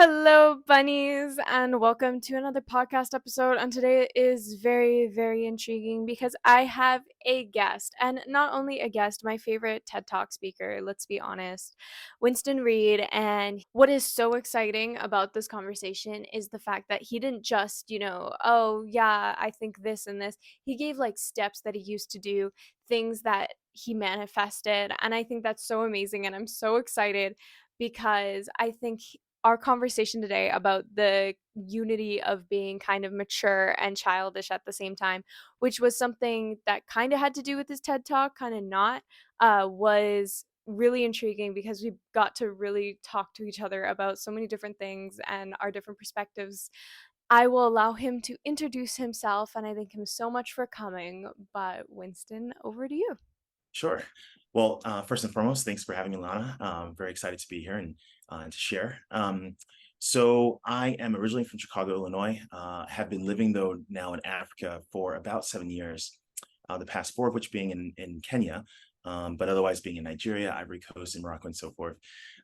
Hello, bunnies, and welcome to another podcast episode. And today is very, very intriguing because I have a guest, and not only a guest, my favorite TED Talk speaker, let's be honest, Winston Reid. And what is so exciting about this conversation is the fact that he didn't just, oh, yeah, I think this and this. He gave like steps that he used to do, things that he manifested. And I think that's so amazing. And I'm so excited because I think our conversation today about the unity of being kind of mature and childish at the same time, which was something that kind of had to do with this TED Talk, kind of not, was really intriguing because we got to really talk to each other about so many different things and our different perspectives. I will allow him to introduce himself, and I thank him so much for coming. But Winston, over to you. Sure. Well, first and foremost, thanks for having me, Lana. Very excited to be here and to share. So I am originally from Chicago, Illinois. Have been living though now in Africa for about 7 years. The past four of which being in Kenya, but otherwise being in Nigeria, Ivory Coast, and Morocco, and so forth.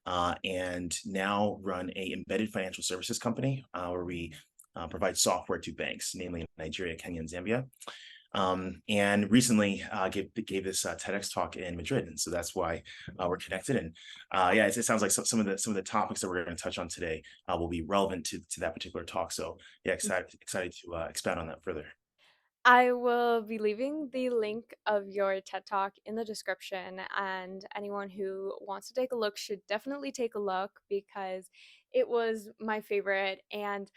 And now run a embedded financial services company where we provide software to banks, namely Nigeria, Kenya, and Zambia. And recently gave this TEDx talk in Madrid, and so that's why we're connected. And yeah, it sounds like some of the topics that we're going to touch on today will be relevant to that particular talk. So yeah, excited to expand on that further. I will be leaving the link of your TED Talk in the description, and anyone who wants to take a look should definitely take a look because it was my favorite. And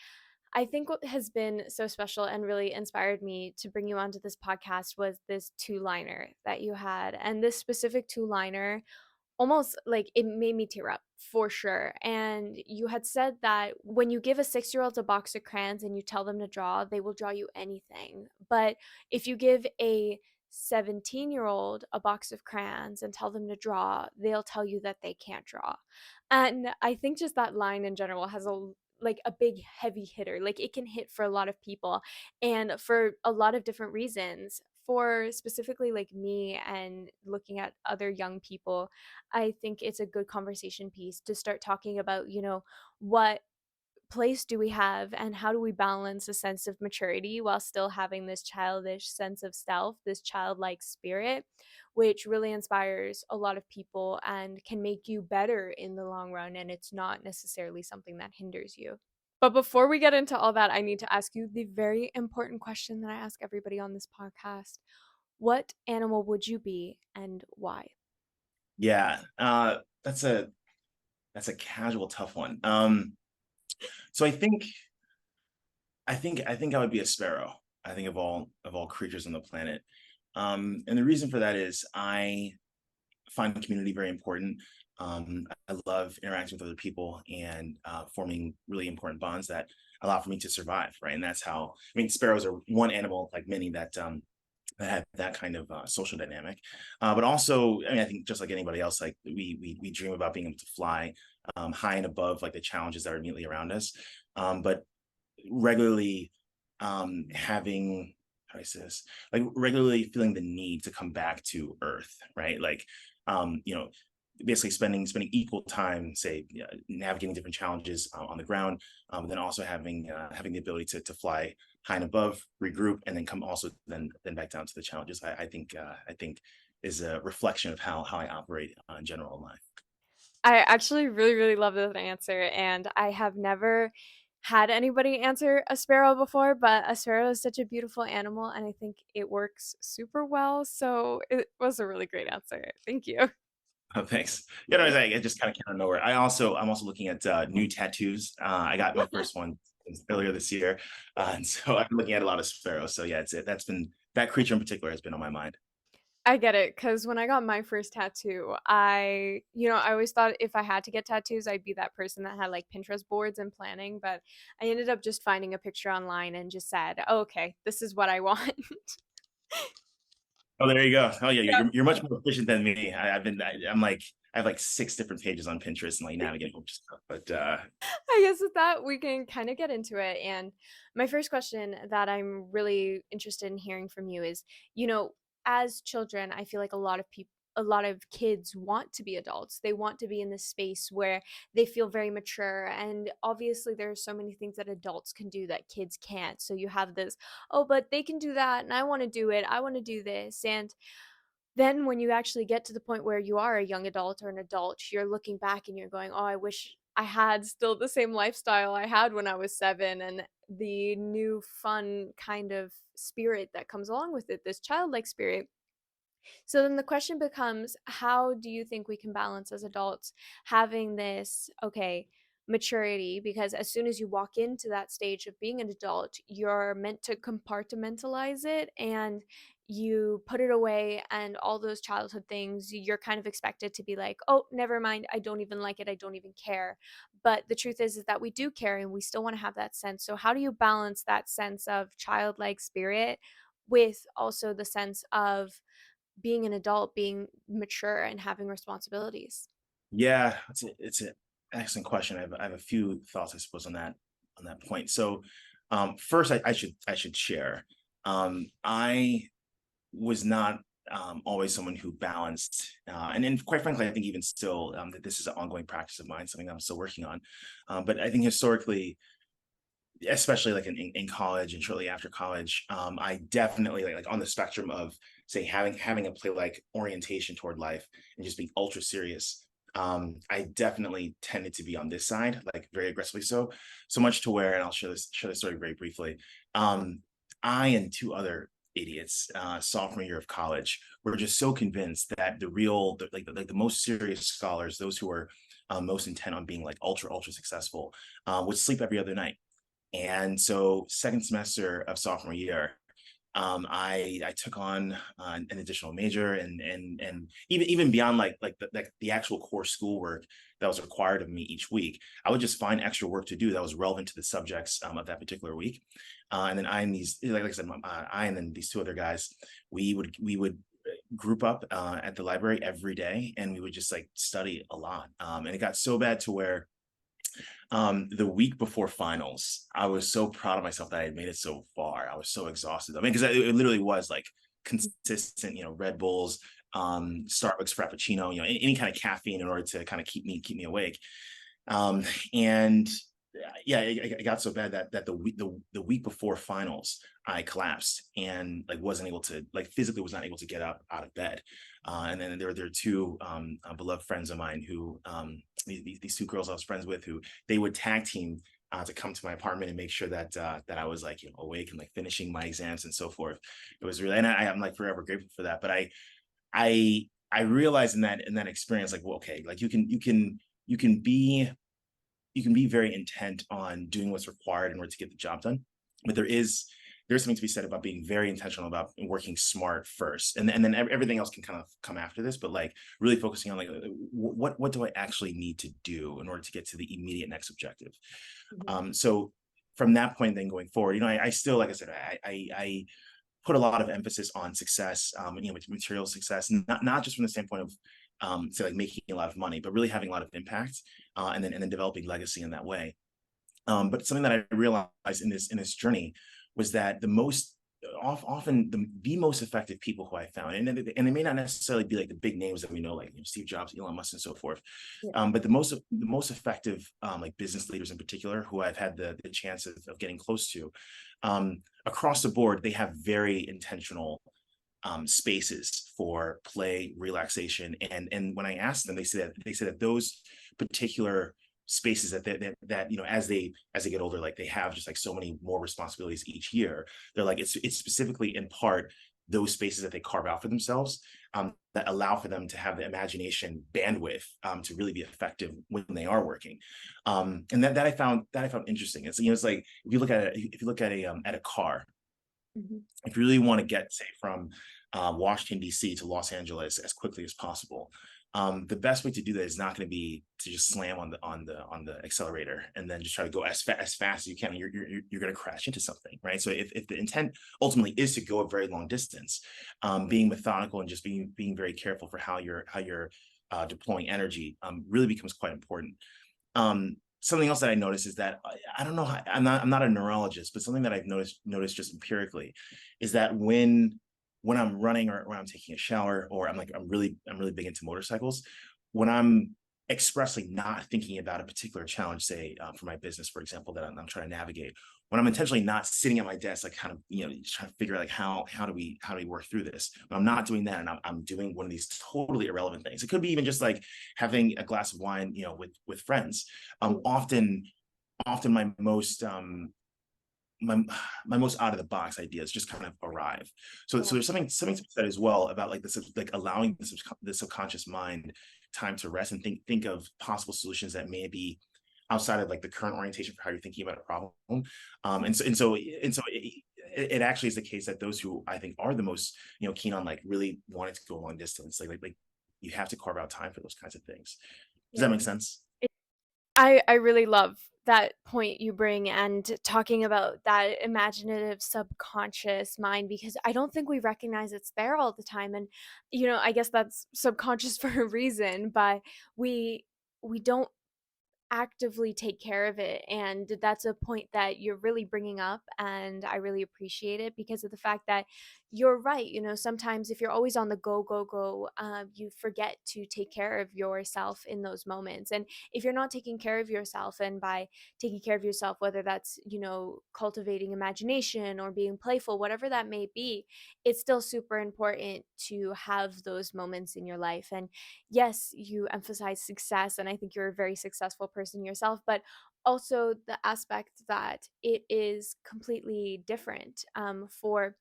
I think what has been so special and really inspired me to bring you onto this podcast was this two-liner that you had. And this specific two-liner almost like it made me tear up for sure. And you had said that when you give a 6-year-old a box of crayons and you tell them to draw, they will draw you anything. But if you give a 17-year-old a box of crayons and tell them to draw, they'll tell you that they can't draw. And I think just that line in general has a big heavy hitter. Like it can hit for a lot of people and for a lot of different reasons. For specifically like me and looking at other young people, I think it's a good conversation piece to start talking about, what place do we have and how do we balance a sense of maturity while still having this childish sense of self, this childlike spirit, which really inspires a lot of people and can make you better in the long run. And it's not necessarily something that hinders you. But before we get into all that, I need to ask you the very important question that I ask everybody on this podcast. What animal would you be and why? Yeah, that's a casual tough one. So I think I would be a sparrow. I think of all creatures on the planet. And the reason for that is I find community very important. I love interacting with other people and forming really important bonds that allow for me to survive, right? And that's how, I mean, sparrows are one animal like many that have that kind of social dynamic. But also, I mean, I think just like anybody else, like we dream about being able to fly high and above like the challenges that are immediately around us. But regularly having, how do I say this, like regularly feeling the need to come back to earth, right? Like you know, basically spending equal time, say, navigating different challenges on the ground, and then also having the ability to fly high and above, regroup, and then come also then back down to the challenges. I think is a reflection of how I operate in general in life. I actually really, really love this answer, and I have never had anybody answer a sparrow before, but a sparrow is such a beautiful animal, and I think it works super well. So it was a really great answer. Thank you. Oh, thanks. You know, it just kind of came out of nowhere. I'm also looking at new tattoos. I got my first one earlier this year, and so I'm looking at a lot of sparrows. So yeah, that creature in particular has been on my mind. I get it, because when I got my first tattoo, I always thought if I had to get tattoos, I'd be that person that had like Pinterest boards and planning, but I ended up just finding a picture online and just said, oh, okay, this is what I want. Oh, there you go. Oh yeah, Yep. you're much more efficient than me. I'm like I have like six different pages on Pinterest and like navigating a bunch of stuff. But I guess with that, we can kind of get into it. And my first question that I'm really interested in hearing from you is, you know, as children, I feel like a lot of people, a lot of kids want to be adults. They want to be in this space where they feel very mature. And obviously, there are so many things that adults can do that kids can't. So you have this, oh, but they can do that. And I want to do it. I want to do this. And then when you actually get to the point where you are a young adult or an adult, you're looking back and you're going, oh, I wish I had still the same lifestyle I had when I was 7, and the new fun kind of spirit that comes along with it, this childlike spirit. So then the question becomes, how do you think we can balance as adults having this, okay, maturity? Because as soon as you walk into that stage of being an adult, you're meant to compartmentalize it and you put it away, and all those childhood things, you're kind of expected to be like, oh, never mind, I don't even like it, I don't even care. But the truth is that we do care and we still want to have that sense. So how do you balance that sense of childlike spirit with also the sense of being an adult, being mature, and having responsibilities? Yeah, it's an excellent question. I have a few thoughts, I suppose, on that point. So, first, I should share. I was not always someone who balanced, and then quite frankly, I think even still, that this is an ongoing practice of mine, something I'm still working on. But I think historically, especially like in college and shortly after college, I definitely like on the spectrum of say having a play like orientation toward life and just being ultra serious. I definitely tended to be on this side, like very aggressively so much to where, and I'll share this story very briefly. Um, I and two other idiots, sophomore year of college, were just so convinced that like the most serious scholars, those who were most intent on being like ultra successful, would sleep every other night. And so second semester of sophomore year, I took on an additional major, and even beyond like the actual core schoolwork that was required of me each week, I would just find extra work to do that was relevant to the subjects of that particular week. And then I and these, like I said, I and then these two other guys, we would group up at the library every day, and we would just like study a lot. And it got so bad to where the week before finals, I was so proud of myself that I had made it so far. I was so exhausted. I mean, because it literally was like consistent, Red Bulls, Starbucks Frappuccino, any kind of caffeine in order to kind of keep me awake. Um, and yeah, it got so bad that the week before finals, I collapsed and like wasn't able to like physically was not able to get up out of bed. And then there are two beloved friends of mine who these two girls I was friends with who they would tag team to come to my apartment and make sure that I was like awake and like finishing my exams and so forth. It was really, and I'm like forever grateful for that. But I realized in that experience, like, well, okay, like you can be very intent on doing what's required in order to get the job done, but there's something to be said about being very intentional about working smart first, and then everything else can kind of come after this. But like really focusing on like what do I actually need to do in order to get to the immediate next objective. Mhm. So from that point then going forward, I still, like I said, I put a lot of emphasis on success, material success, not just from the standpoint of say like making a lot of money, but really having a lot of impact, and then developing legacy in that way. But something that I realized in this journey was that often the most effective people who I found, and they may not necessarily be like the big names that we know, like Steve Jobs, Elon Musk, and so forth, Yeah. but the most effective like business leaders in particular, who I've had the chance of getting close to, across the board, they have very intentional spaces for play, relaxation, and when I asked them, they say that those particular spaces that as they get older, like they have just like so many more responsibilities each year. They're like it's specifically in part those spaces that they carve out for themselves, that allow for them to have the imagination bandwidth, to really be effective when they are working. And that I found interesting. It's like if you look at a car, Mhm. if you really want to get, say, from Washington D.C. to Los Angeles as quickly as possible, the best way to do that is not going to be to just slam on the accelerator and then just try to go as fast as you can. You're going to crash into something, right? So if the intent ultimately is to go a very long distance, being methodical and just being very careful for how you're deploying energy, really becomes quite important. Something else that I noticed is that I don't know. I'm not a neurologist, but something that I've noticed just empirically is that when I'm running or when I'm taking a shower, or I'm really big into motorcycles. When I'm expressly not thinking about a particular challenge, say for my business, for example, that I'm trying to navigate, when I'm intentionally not sitting at my desk, like kind of, just trying to figure out like how do we work through this. When I'm not doing that, and I'm doing one of these totally irrelevant things. It could be even just like having a glass of wine, with friends. Often my my most out of the box ideas just kind of arrive. So Yeah. there's something to be said as well about like this, like allowing the subconscious mind time to rest and think of possible solutions that may be outside of like the current orientation for how you're thinking about a problem. It actually is the case that those who I think are the most keen on like really wanting to go a long distance, like you have to carve out time for those kinds of things. Does that Yeah. make sense? I really love that point you bring and talking about that imaginative subconscious mind because I don't think we recognize it's there all the time. And I guess that's subconscious for a reason, but we we don't actively take care of it. And that's a point that you're really bringing up. And I really appreciate it because of the fact that you're right. Sometimes if you're always on the go, go, go, you forget to take care of yourself in those moments. And if you're not taking care of yourself, and by taking care of yourself, whether that's, cultivating imagination or being playful, whatever that may be, it's still super important to have those moments in your life. And yes, you emphasize success, and I think you're a very successful person yourself, but also the aspect that it is completely different for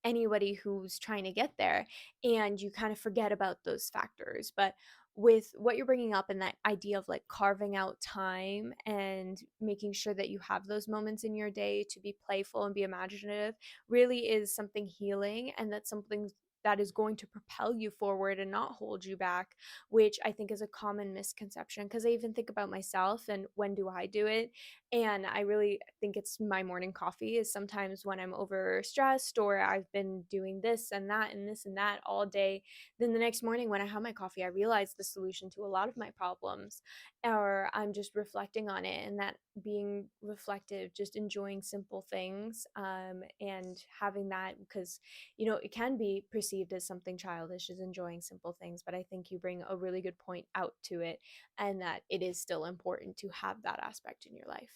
anybody who's trying to get there, and you kind of forget about those factors. But with what you're bringing up and that idea of like carving out time and making sure that you have those moments in your day to be playful and be imaginative really is something healing, and that's something that is going to propel you forward and not hold you back, which I think is a common misconception. Because I even think about myself and when do I do it, and I really think it's my morning coffee is sometimes when I'm overstressed or I've been doing this and that and this and that all day. Then the next morning when I have my coffee, I realize the solution to a lot of my problems, or I'm just reflecting on it. And that being reflective, just enjoying simple things, and having that, because, it can be perceived as something childish as enjoying simple things. But I think you bring a really good point out to it, and that it is still important to have that aspect in your life.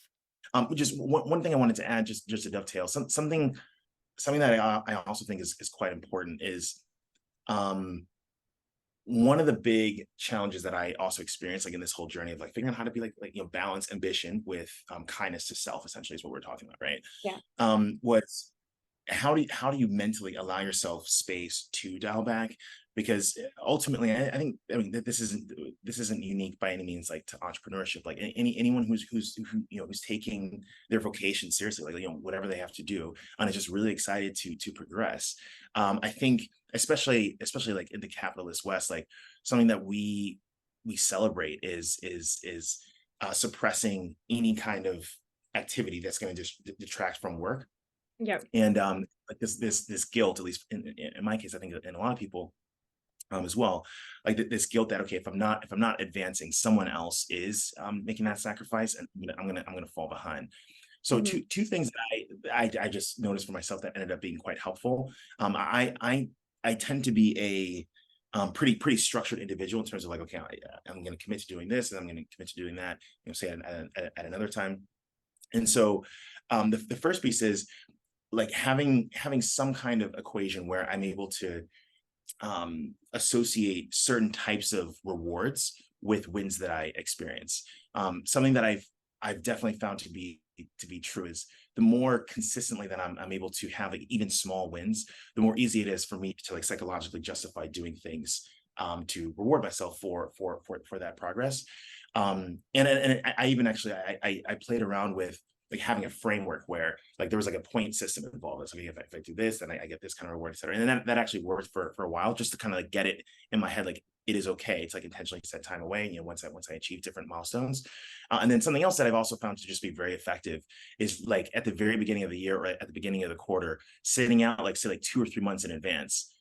Just one thing I wanted to add, just to dovetail, something that I also think is quite important is um, one of the big challenges that I also experienced, like in this whole journey of like figuring out how to be like balance ambition with kindness to self, essentially is what we're talking about, right? Yeah. Was how do you mentally allow yourself space to dial back? Because ultimately, I mean that this isn't unique by any means, like to entrepreneurship. Like anyone who's taking their vocation seriously, like whatever they have to do, and is just really excited to progress. I think especially like in the capitalist West, like something that we celebrate is suppressing any kind of activity that's going to just detract from work. Yep. And like this guilt, at least in my case, I think in a lot of people as well, like this guilt that, okay, if I'm not advancing, someone else is making that sacrifice, and I'm gonna fall behind. So Mhm. two things that I just noticed for myself that ended up being quite helpful. I tend to be a pretty structured individual in terms of like, okay, I'm going to commit to doing this, and I'm going to commit to doing that, say at another time. And so the first piece is like having some kind of equation where I'm able to associate certain types of rewards with wins that I experience. Something that I've definitely found to be true is the more consistently that I'm able to have like even small wins, the more easy it is for me to like psychologically justify doing things to reward myself for that progress. And I even actually I played around with like having a framework where like there was like a point system involved. So if I do this, then I get this kind of reward, et cetera. And then that actually worked for a while, just to kind of like get it in my head, like it is okay to like intentionally set time away, once I achieve different milestones. And then something else that I've also found to just be very effective is like at the very beginning of the year or at the beginning of the quarter, sitting out like say like 2 or 3 months in advance,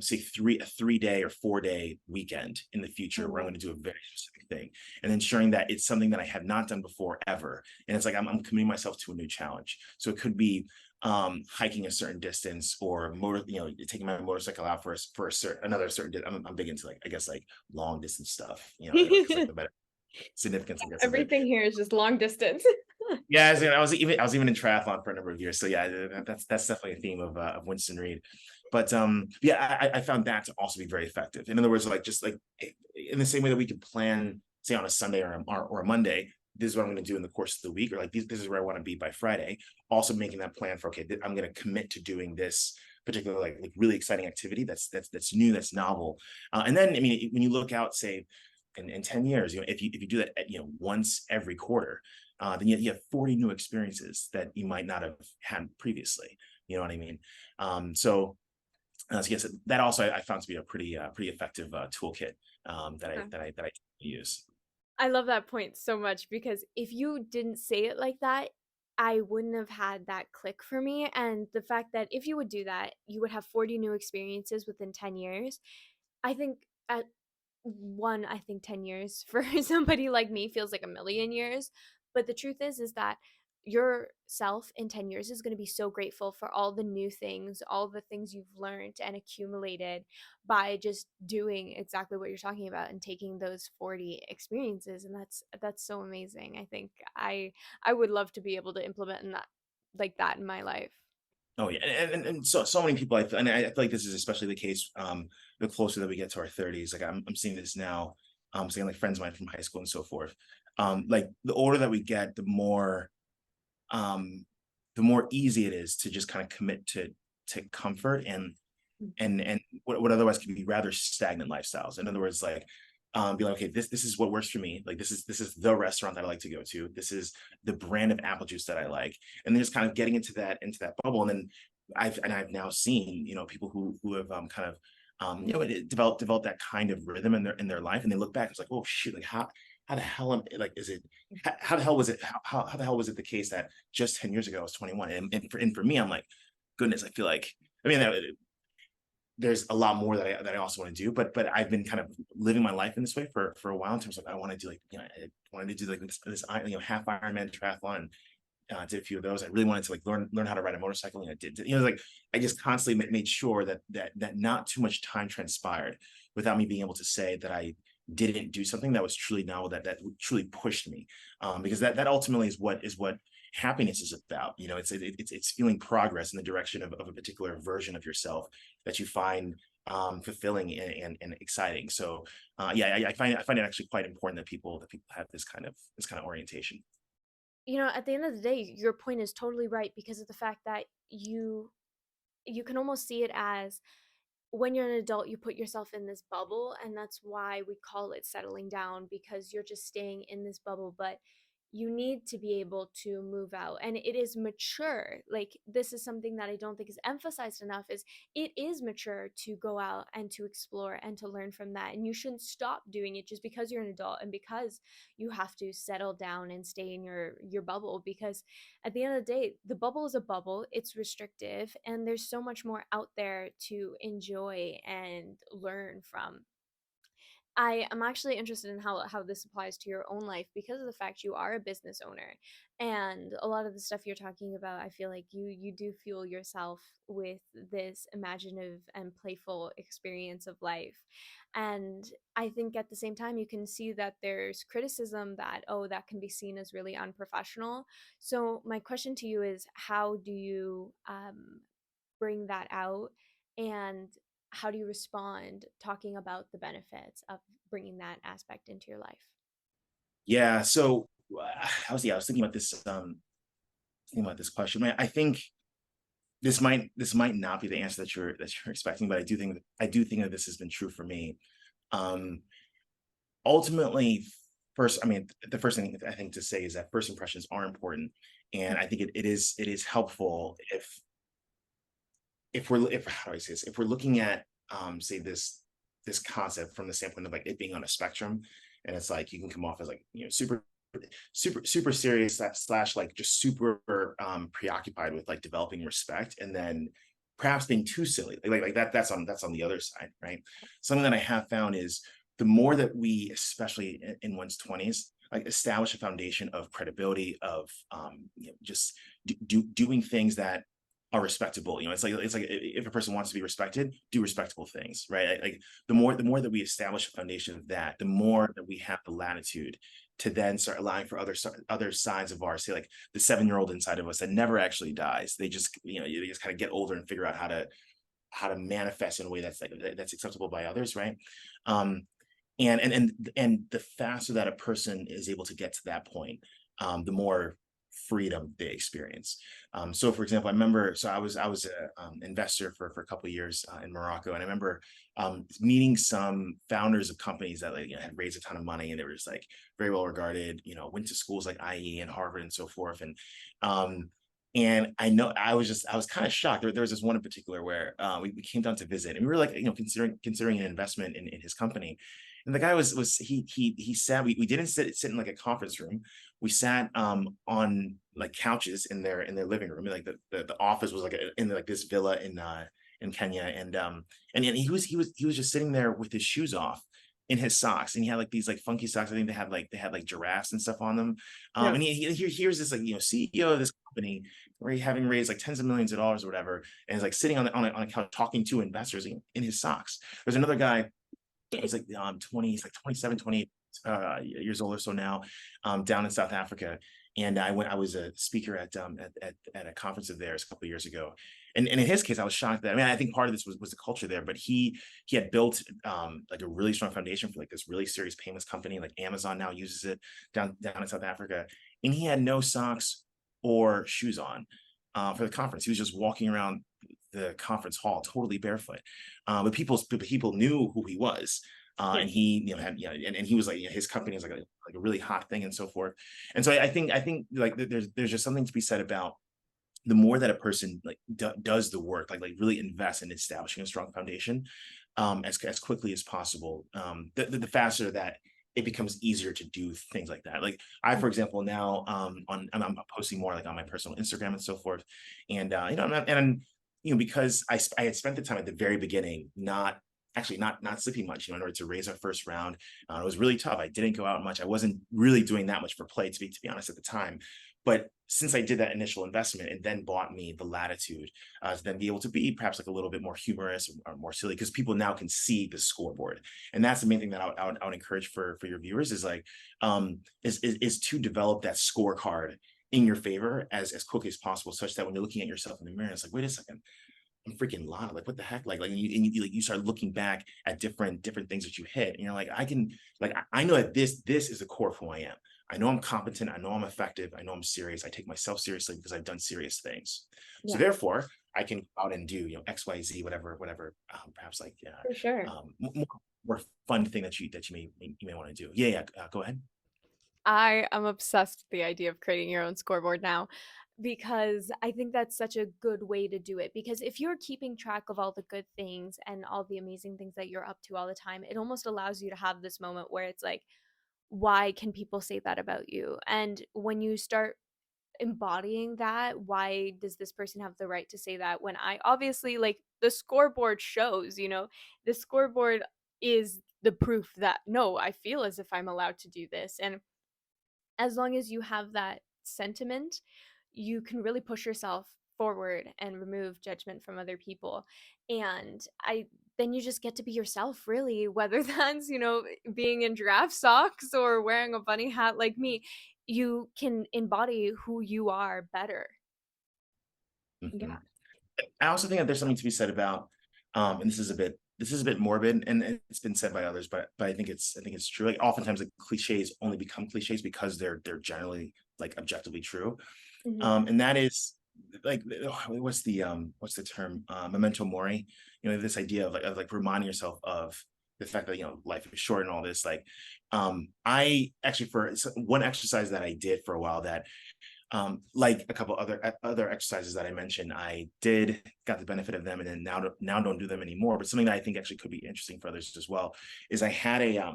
say a 3-day or 4-day weekend in the future where I'm Mhm. going to do a very specific thing, and ensuring that it's something that I have not done before ever. And it's like I'm committing myself to a new challenge. So it could be hiking a certain distance, or taking my motorcycle out for a certain another certain I'm big into, like, I guess, like long distance stuff, because like the better significance, I guess, of it. Everything here is just long distance. Yeah, I was even in triathlon for a number of years. So yeah, that's definitely a theme of Winston Reid. But yeah, I found that to also be very effective. In other words, like, just like in the same way that we could plan, say, on a Sunday or a Monday, this is what I'm going to do in the course of the week, or like this is where I want to be by Friday. Also making that plan for, okay, I'm going to commit to doing this particular, like really exciting activity that's new, that's novel. And then, I mean, when you look out, say, in 10 years, if you do that, once every quarter, then you have 40 new experiences that you might not have had previously. You know what I mean? So yes, that also I found to be a pretty effective toolkit, that I use. I love that point so much because if you didn't say it like that, I wouldn't have had that click for me. And the fact that if you would do that, you would have 40 new experiences within 10 years. I think at I think 10 years for somebody like me feels like a million years. But the truth is that yourself in 10 years is going to be so grateful for all the new things, all the things you've learned and accumulated by just doing exactly what you're talking about and taking those 40 experiences. And that's so amazing. I think I would love to be able to implement in that like that in my life. Oh yeah, and so many people, and I feel like this is especially the case, the closer that we get to our 30s. Like I'm seeing this now, seeing like friends of mine from high school and so forth. Like the older that we get, um, the more easy it is to just kind of commit to comfort and what otherwise could be rather stagnant lifestyles. In other words, like, be like, okay, this is what works for me. Like this is the restaurant that I like to go to. This is the brand of apple juice that I like, and then just kind of getting into that bubble. And then I've now seen, people who have kind of developed that kind of rhythm in their life, and they look back, it's like, oh shoot, like how the hell like is it how the hell was it how the hell was it the case that just 10 years ago I was 21? And for me, I'm like, goodness, I feel like, I mean, there's a lot more that I also want to do, but I've been kind of living my life in this way for a while, in terms of, I want to do, like, I wanted to do like this half Ironman triathlon. Did a few of those. I really wanted to, like, learn how to ride a motorcycle. Like, I just constantly made sure that not too much time transpired without me being able to say that I didn't do something that was truly novel, that truly pushed me, because that ultimately is what happiness is about. It's feeling progress in the direction of a particular version of yourself that you find fulfilling and exciting. So yeah, I find it actually quite important that people have this kind of orientation. At the end of the day, your point is totally right because of the fact that you can almost see it as when you're an adult, you put yourself in this bubble, and that's why we call it settling down because you're just staying in this bubble. But you need to be able to move out, and it is mature. Like, this is something that I don't think is emphasized enough, is it is mature to go out and to explore and to learn from that, and you shouldn't stop doing it just because you're an adult and because you have to settle down and stay in your bubble. Because at the end of the day, the bubble is a bubble, it's restrictive, and there's so much more out there to enjoy and learn from. I am actually interested in how this applies to your own life because of the fact you are a business owner, and a lot of the stuff you're talking about, I feel like you do fuel yourself with this imaginative and playful experience of life. And I think at the same time you can see that there's criticism that, oh, that can be seen as really unprofessional. So my question to you is, how do you bring that out, and how do you respond talking about the benefits of bringing that aspect into your life? Yeah. So I was thinking about this question. I think this might not be the answer that you're expecting, but I do think that this has been true for me. Um, Ultimately, first, I mean, the first thing I think to say is that first impressions are important, and I think it is helpful if how do I say this, if we're looking at, say, this concept from the standpoint of, like, it being on a spectrum, and it's like you can come off as, like, super serious, slash like just super preoccupied with, like, developing respect, and then perhaps being too silly, like that that's on the other side, right? Something that I have found is the more that we, especially in one's 20s, like establish a foundation of credibility, of just doing things that are respectable. It's like if a person wants to be respected, do respectable things, right? Like the more that we establish a foundation of that, the more that we have the latitude to then start allowing for other sides of ours, say like the 7-year-old inside of us that never actually dies. They just they just kind of get older and figure out how to manifest in a way that's acceptable by others, right? Um, and the faster that a person is able to get to that point, the more freedom they experience. So, for example, I remember, so I was a investor for a couple of years in Morocco, and I remember meeting some founders of companies that had raised a ton of money, and they were just like very well regarded. Went to schools like IE and Harvard and so forth, um, and I know I was kind of shocked. There was this one in particular where we came down to visit, and we were like, considering an investment in his company. And the guy he sat, we didn't sit in like a conference room. We sat on like couches in their living room. Like the office was like in like this villa in Kenya. And he was just sitting there with his shoes off in his socks, and he had like these like funky socks. I think they had like giraffes and stuff on them. Yeah. And here's this like CEO of this company where he having raised like tens of millions of dollars or whatever, and is like sitting on a couch talking to investors in his socks. There's another guy. He's like 20, he's like 27, 28 years old or so now, down in South Africa. And I was a speaker at a conference of theirs a couple of years ago. And in his case, I was shocked that, I mean, I think part of this was the culture there, but he had built like a really strong foundation for like this really serious payments company. Like Amazon now uses it down in South Africa. And he had no socks or shoes on for the conference. He was just walking around the conference hall totally barefoot, but people knew who he was, Yeah. and he had and he was like his company is like a really hot thing and so forth. And so I think like there's just something to be said about the more that a person like does the work, like really invest in establishing a strong foundation, as quickly as possible, the faster that it becomes easier to do things like that. Like I, for example, now I'm posting more like on my personal Instagram and so forth, and because I had spent the time at the very beginning not sleeping much, in order to raise our first round. It was really tough. I didn't go out much. I wasn't really doing that much for play, to be honest, at the time. But since I did that initial investment, it then bought me the latitude to then be able to be perhaps like a little bit more humorous or more silly, because people now can see the scoreboard. And that's the main thing that I would encourage for your viewers is like is to develop that scorecard in your favor as quickly as possible, such that when you're looking at yourself in the mirror, it's like, wait a second, I'm freaking Lana. Like, what the heck? You start looking back at different things that you hit, and you're like, I know that this is the core of who I am. I know I'm competent. I know I'm effective. I know I'm serious. I take myself seriously because I've done serious things. So Yeah, therefore, I can go out and do X, Y, Z, whatever, perhaps like for sure. more fun thing that you may want to do. Yeah. Go ahead. I am obsessed with the idea of creating your own scoreboard now because I think that's such a good way to do it. Because if you're keeping track of all the good things and all the amazing things that you're up to all the time, it almost allows you to have this moment where it's like, why can people say that about you? And when you start embodying that, why does this person have the right to say that when I obviously like the scoreboard shows, the scoreboard is the proof that no, I feel as if I'm allowed to do this. And as long as you have that sentiment, you can really push yourself forward and remove judgment from other people. And then you just get to be yourself, really, whether that's, being in giraffe socks or wearing a bunny hat like me. You can embody who you are better. Mhm. Yeah. I also think that there's something to be said about, and this is a bit morbid, and it's been said by others, but I think it's true. Like oftentimes, like cliches only become cliches because they're generally like objectively true, Hmm. and that is like what's the term, memento mori. This idea of reminding yourself of the fact that life is short and all this. Like, I actually, for one exercise that I did for a while, that like a couple other exercises that I mentioned, I did got the benefit of them, and then now don't do them anymore. But something that I think actually could be interesting for others as well is I had a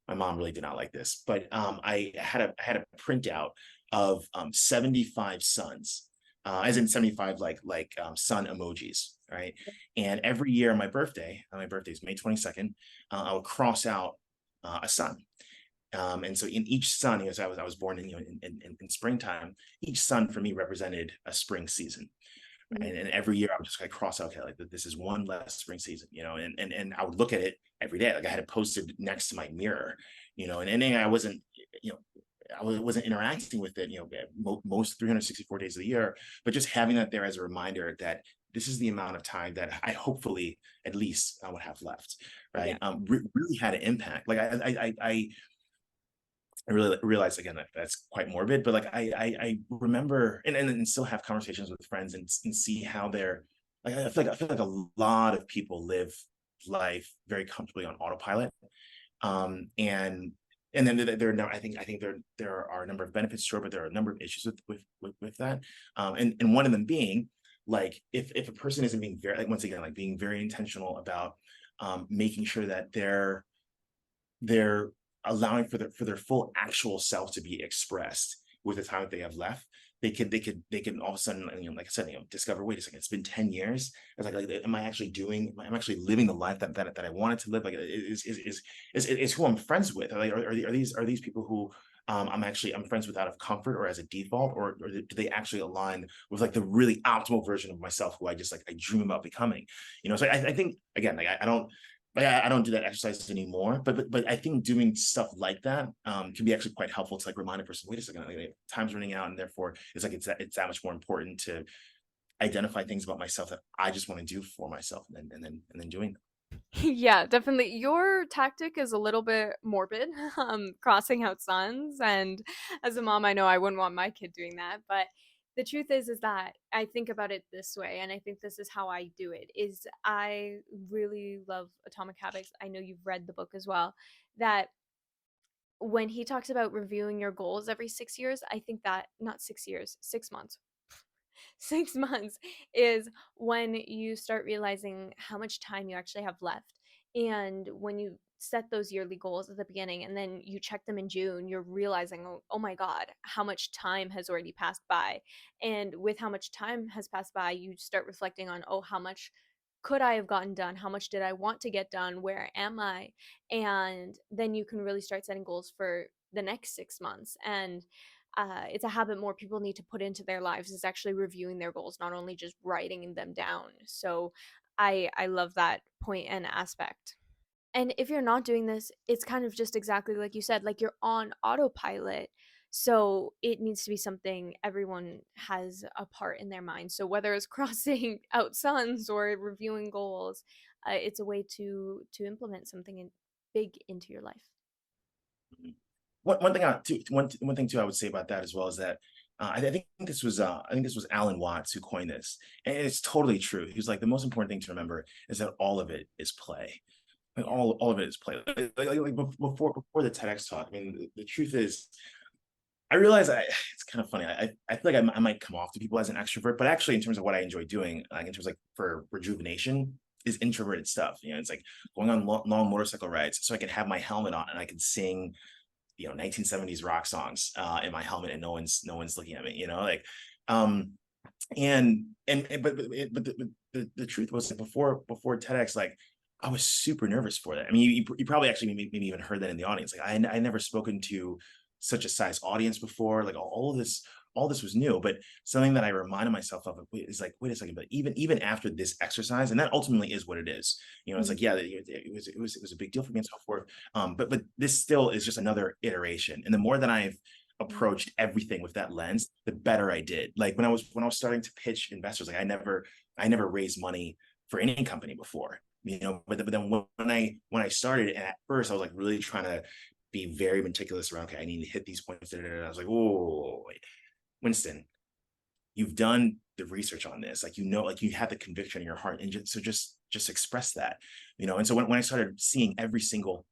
my mom really did not like this, but I had a printout of 75 suns, as in 75 like sun emojis. right? And every year on my birthday is May 22nd, I would cross out a sun. And so in each sun, you know, so I was born in, you know, in springtime. Each sun for me represented a spring season. Mhm. And every year I would just like cross out, okay, like this is one less spring season, you know, and I would look at it every day. Like I had it posted next to my mirror, you know, and then I wasn't, you know, wasn't interacting with it, you know, most 364 days of the year, but just having that there as a reminder that this is the amount of time that I hopefully at least I would have left, right? Yeah. Really had an impact. Like I really realized again that that's quite morbid, but like I remember and still have conversations with friends and see how they're like I feel like a lot of people live life very comfortably on autopilot. Um and and then there are no, I think there are a number of benefits, sure, but there are a number of issues with that. And one of them being like if a person isn't being very, like, once again, like being very intentional about making sure that they're allowing for their full actual self to be expressed with the time that they have left. They can all of a sudden, you know, like I said, you know, discover, wait a second, it's been 10 years. It's like am I actually doing, am I actually living the life that I wanted to live? Like is who I'm friends with? Like are these people who I'm friends with out of comfort or as a default, or do they actually align with like the really optimal version of myself who I just like I dream about becoming? You know, so I think again, like I don't do that exercise anymore, but I think doing stuff like that can be actually quite helpful to like remind a person, wait a second, like, time's running out, and therefore it's like it's that much more important to identify things about myself that I just want to do for myself, and then doing them. Yeah, definitely. Your tactic is a little bit morbid, crossing out sons, and as a mom, I know I wouldn't want my kid doing that, but the truth is that I think about it this way, and I think this is how I do it, is I really love Atomic Habits. I know you've read the book as well, that when he talks about reviewing your goals every 6 years, I think that not 6 years, 6 months. 6 months is when you start realizing how much time you actually have left. And when you set those yearly goals at the beginning and then you check them in June, you're realizing, oh my God, how much time has already passed by. And with how much time has passed by, you start reflecting on, oh, how much could I have gotten done? How much did I want to get done? Where am I? And then you can really start setting goals for the next 6 months. And it's a habit more people need to put into their lives is actually reviewing their goals, not only just writing them down. So I love that point and aspect. And if you're not doing this, it's kind of just exactly like you said, like you're on autopilot. So it needs to be something everyone has a part in their mind. So whether it's crossing out suns or reviewing goals, it's a way to implement something big into your life. Mhm. One thing too I would say about that as well is that I think this was Alan Watts who coined this, and it's totally true. He was like, the most important thing to remember is that all of it is play. Like Yeah. all of it is play. Like before the TEDx talk, I mean, the truth is, I realize it's kind of funny. I feel like I might come off to people as an extrovert, but actually, in terms of what I enjoy doing, like in terms of like for rejuvenation, is introverted stuff. You know, it's like going on long motorcycle rides, so I can have my helmet on and I can sing, you know, 1970s rock songs in my helmet, and no one's looking at me. You know, like um, but the truth was that before TEDx, like I was super nervous for that. I mean, you probably actually maybe even heard that in the audience. Like I never spoken to such a size audience before. Like all this was new. But something that I reminded myself of is like, wait a second, but even after this exercise, and that ultimately is what it is. You know, it's Mhm. like, yeah, it was a big deal for me and so forth. But this still is just another iteration. And the more that I've Mhm. approached everything with that lens, the better I did. Like when I was starting to pitch investors, like I never raised money for any company before, you know. But then when I started, and at first I was like really trying to be very meticulous around, okay, I need to hit these points. Da, da, da. I was like, oh, Winston, you've done the research on this, like, you know, like you have the conviction in your heart, and just express that, you know. And so when I started seeing every single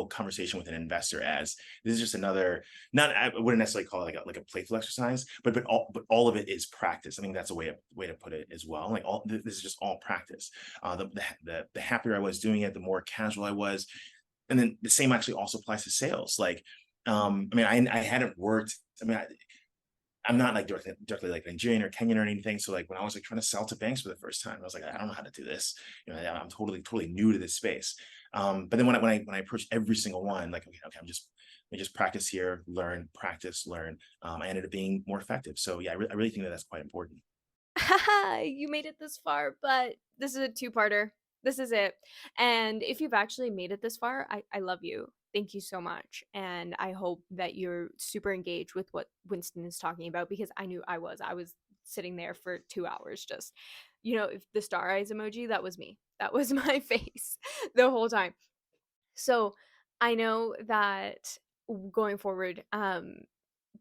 conversation with an investor as this is just another, not, I wouldn't necessarily call it like a playful exercise, but all of it is practice. I think that's a way to put it as well. Like this is just all practice. The happier I was doing it, the more casual I was. And then the same actually also applies to sales. Like I mean, I hadn't worked. I mean, I'm not like directly like Nigerian or Kenyan or anything. So like when I was like trying to sell to banks for the first time, I was like, I don't know how to do this. I'm totally new to this space. But then when I approached every single one, like, okay, let me just practice here, learn, practice, learn. I ended up being more effective. So yeah, I really think that that's quite important. You made it this far, but this is a two-parter. This is it. And if you've actually made it this far, I love you. Thank you so much. And I hope that you're super engaged with what Winston is talking about because I knew I was. I was sitting there for 2 hours just, if the star eyes emoji, that was me. That was my face the whole time. So I know that going forward,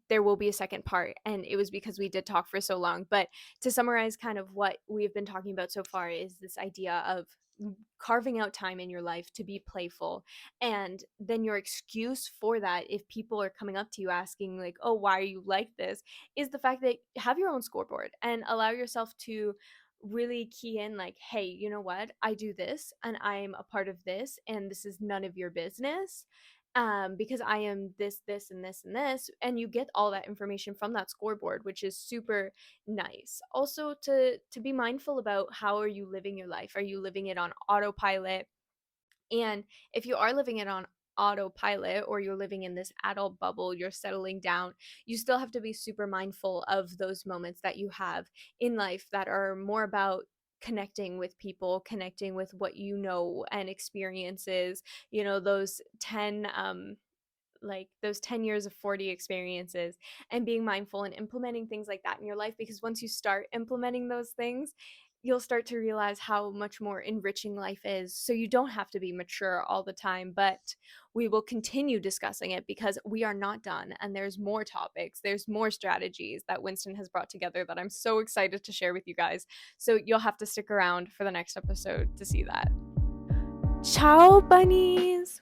there will be a second part, and it was because we did talk for so long. But to summarize kind of what we've been talking about so far is this idea of carving out time in your life to be playful. And then your excuse for that, if people are coming up to you asking like, oh, why are you like this, is the fact that have your own scoreboard and allow yourself to really key in like, hey, you know what, I do this and I'm a part of this and this is none of your business, because I am this, this, and this, and this. And you get all that information from that scoreboard, which is super nice. Also, to be mindful about how are you living your life? Are you living it on autopilot? And if you are living it on autopilot or you're living in this adult bubble, you're settling down, you still have to be super mindful of those moments that you have in life that are more about connecting with people, connecting with what you know and experiences, those 10 like those 10 years of 40 experiences, and being mindful and implementing things like that in your life, because once you start implementing those things, you'll start to realize how much more enriching life is. So you don't have to be mature all the time, but we will continue discussing it because we are not done and there's more topics, there's more strategies that Winston has brought together that I'm so excited to share with you guys. So you'll have to stick around for the next episode to see that. Ciao bunnies.